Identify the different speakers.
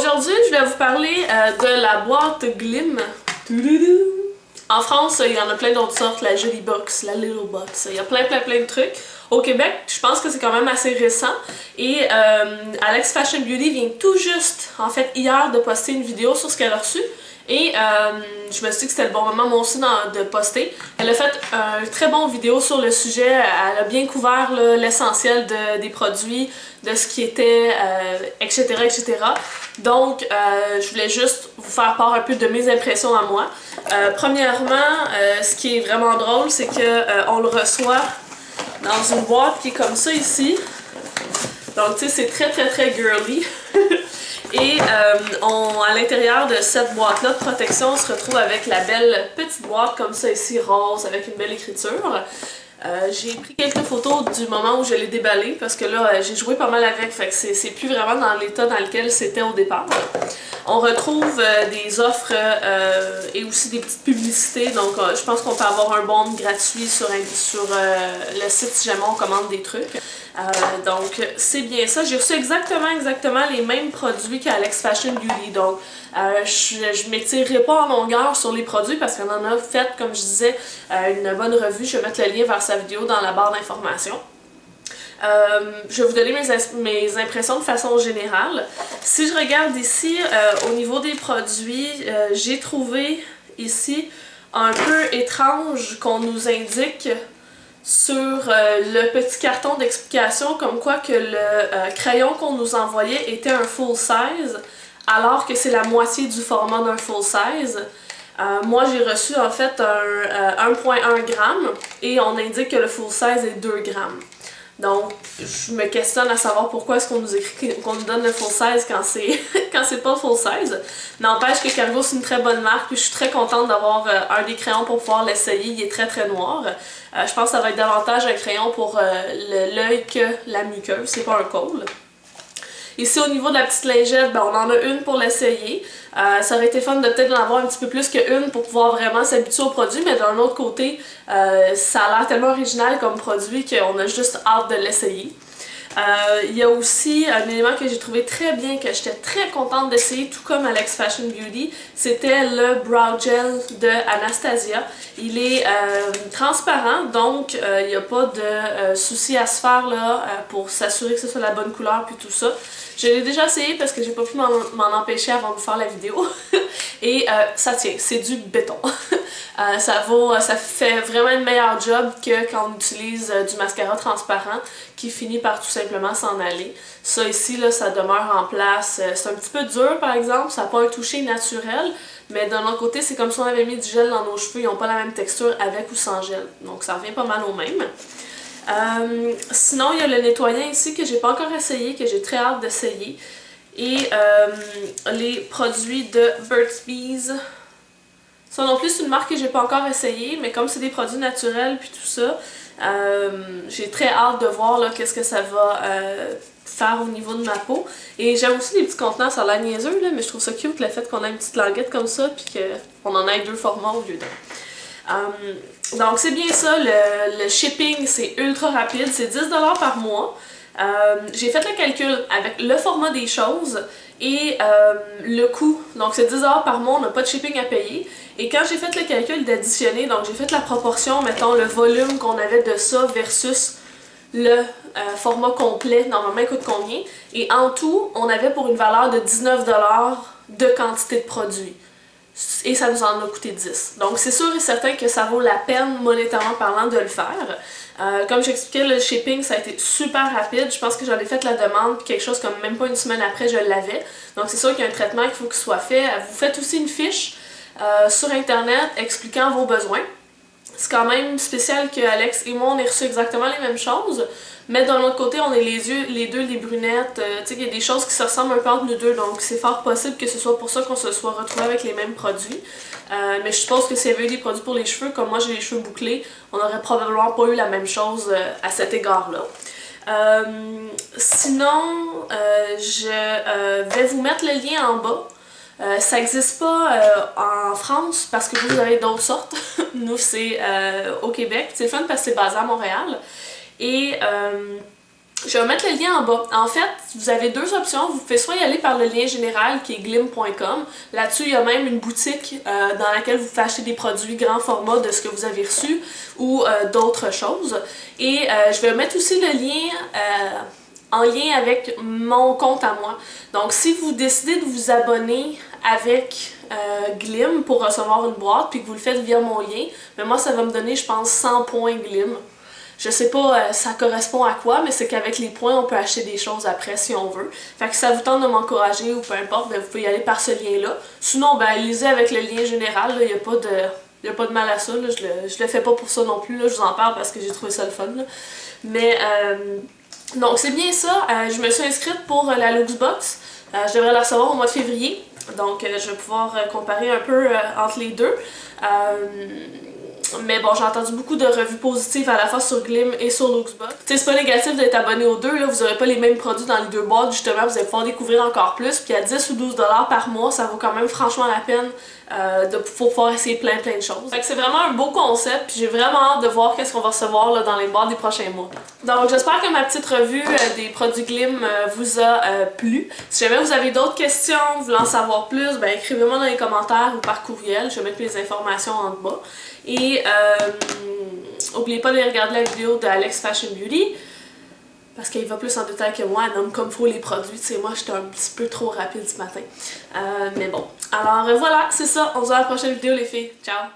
Speaker 1: Aujourd'hui, je vais vous parler de la boîte Glim. En France, il y en a plein d'autres sortes, la Jolie Box, la Little Box, il y a plein de trucs. Au Québec, je pense que c'est quand même assez récent. Et Alex Fashion Beauty vient tout juste, en fait hier, de poster une vidéo sur ce qu'elle a reçu. Et je me suis dit que c'était le bon moment moi aussi de poster. Elle a fait une très bonne vidéo sur le sujet. Elle a bien couvert l'essentiel des produits, de ce qui était, etc., etc. Donc, je voulais juste vous faire part un peu de mes impressions à moi. Premièrement, ce qui est vraiment drôle, c'est que on le reçoit dans une boîte qui est comme ça ici. Donc, tu sais, c'est très girly. Et à l'intérieur de cette boîte-là de protection, on se retrouve avec la belle petite boîte comme ça ici, rose, avec une belle écriture. J'ai pris quelques photos du moment où je l'ai déballé parce que là, j'ai joué pas mal avec, fait que c'est plus vraiment dans l'état dans lequel c'était au départ. On retrouve des offres et aussi des petites publicités, donc je pense qu'on peut avoir un bon gratuit sur le site si jamais on commande des trucs. Donc c'est bien ça. J'ai reçu exactement les mêmes produits qu'Alex Fashion Beauty. Donc je m'étirerai pas en longueur sur les produits parce qu'on en a fait, comme je disais, une bonne revue. Je vais mettre le lien vers sa vidéo dans la barre d'informations. Je vais vous donner mes impressions de façon générale. Si je regarde ici, au niveau des produits, j'ai trouvé ici un peu étrange qu'on nous indique sur le petit carton d'explication comme quoi que le crayon qu'on nous envoyait était un full size alors que c'est la moitié du format d'un full size. Moi j'ai reçu en fait un 1,1 g et on indique que le full size est 2 grammes. Donc je me questionne à savoir pourquoi est-ce qu'on nous écrit qu'on nous donne le full size quand c'est pas full size. N'empêche que Cargo c'est une très bonne marque puis je suis très contente d'avoir un des crayons pour pouvoir l'essayer. Il est très noir. Je pense que ça va être davantage un crayon pour l'œil que la muqueuse, c'est pas un col. Ici, au niveau de la petite lingette, ben, on en a une pour l'essayer. Ça aurait été fun de peut-être en avoir un petit peu plus qu'une pour pouvoir vraiment s'habituer au produit, mais d'un autre côté, ça a l'air tellement original comme produit qu'on a juste hâte de l'essayer. Il y a aussi un élément que j'ai trouvé très bien, que j'étais très contente d'essayer, tout comme Alex Fashion Beauty, c'était le Brow Gel de Anastasia. Il est transparent, donc il n'y a pas de souci à se faire là, pour s'assurer que ce soit la bonne couleur puis tout ça. Je l'ai déjà essayé parce que j'ai pas pu m'en empêcher avant de faire la vidéo. Et ça tient, c'est du béton. Ça fait vraiment une meilleure job que quand on utilise du mascara transparent qui finit par tout simplement s'en aller. Ça ici, là, ça demeure en place. C'est un petit peu dur par exemple, ça n'a pas un toucher naturel, mais d'un autre côté, c'est comme si on avait mis du gel dans nos cheveux, ils n'ont pas la même texture avec ou sans gel. Donc ça revient pas mal au même. Sinon, il y a le nettoyant ici que j'ai pas encore essayé, que j'ai très hâte d'essayer. Et les produits de Burt's Bees. Ça non plus, c'est une marque que j'ai pas encore essayé, mais comme c'est des produits naturels puis tout ça, j'ai très hâte de voir qu'est-ce que ça va faire au niveau de ma peau. Et j'aime aussi les petits contenants, ça a l'air niaiseux, là, mais je trouve ça cute le fait qu'on ait une petite languette comme ça puis qu'on en ait deux formats au lieu d'un. Donc c'est bien ça, le shipping c'est ultra rapide, c'est 10$ par mois. J'ai fait le calcul avec le format des choses et le coût. Donc c'est 10$ par mois, on n'a pas de shipping à payer. Et quand j'ai fait le calcul d'additionner, donc j'ai fait la proportion, mettons le volume qu'on avait de ça versus le format complet, normalement il coûte combien. Et en tout, on avait pour une valeur de 19$ de quantité de produits. Et ça nous en a coûté 10. Donc c'est sûr et certain que ça vaut la peine monétairement parlant de le faire. Comme j'expliquais, le shipping ça a été super rapide. Je pense que j'en ai fait la demande puis quelque chose comme même pas une semaine après je l'avais. Donc c'est sûr qu'il y a un traitement qu'il faut qu'il soit fait. Vous faites aussi une fiche sur internet expliquant vos besoins. C'est quand même spécial que Alex et moi on ait reçu exactement les mêmes choses. Mais d'un autre côté, on est les deux des brunettes. Tu sais, il y a des choses qui se ressemblent un peu entre nous deux. Donc, c'est fort possible que ce soit pour ça qu'on se soit retrouvés avec les mêmes produits. Mais je suppose que s'il y avait eu des produits pour les cheveux, comme moi j'ai les cheveux bouclés, on n'aurait probablement pas eu la même chose à cet égard-là. Sinon, je vais vous mettre le lien en bas. Ça n'existe pas en France parce que vous avez d'autres sortes. Nous, c'est au Québec. C'est le fun parce que c'est basé à Montréal. Et Je vais mettre le lien en bas. En fait, vous avez deux options. Vous pouvez soit y aller par le lien général qui est glim.com. Là-dessus, il y a même une boutique dans laquelle vous pouvez acheter des produits grand format de ce que vous avez reçu ou d'autres choses. Et je vais mettre aussi le lien en lien avec mon compte à moi. Donc, si vous décidez de vous abonner avec Glim pour recevoir une boîte, puis que vous le faites via mon lien, mais moi, ça va me donner, je pense, 100 points Glim. Je sais pas ça correspond à quoi, mais c'est qu'avec les points, on peut acheter des choses après si on veut. Fait que ça vous tente de m'encourager ou peu importe, ben, vous pouvez y aller par ce lien-là. Sinon, ben, lisez avec le lien général, il n'y a pas de mal à ça. Là. Je le fais pas pour ça non plus, là. Je vous en parle parce que j'ai trouvé ça le fun. Là. Mais, donc c'est bien ça. Je me suis inscrite pour la Luxbox. Je devrais la recevoir au mois de février. Donc, je vais pouvoir comparer un peu entre les deux. Mais bon, j'ai entendu beaucoup de revues positives à la fois sur Glim et sur Luxbox. C'est pas négatif d'être abonné aux deux, là, vous aurez pas les mêmes produits dans les deux boîtes, justement, vous allez pouvoir découvrir encore plus. Puis à 10 ou 12$ par mois, ça vaut quand même franchement la peine pour pouvoir essayer plein de choses. Fait que c'est vraiment un beau concept, puis j'ai vraiment hâte de voir qu'est-ce qu'on va recevoir là, dans les boîtes des prochains mois. Donc j'espère que ma petite revue des produits Glim vous a plu. Si jamais vous avez d'autres questions, vous voulez en savoir plus, ben écrivez-moi dans les commentaires ou par courriel, je vais mettre les informations en bas. Et n'oubliez pas de regarder la vidéo de Alex Fashion Beauty parce qu'il va plus en détail que moi, elle nomme comme faut les produits. Tu sais, moi j'étais un petit peu trop rapide ce matin. Mais bon. Alors voilà, c'est ça. On se voit à la prochaine vidéo les filles. Ciao!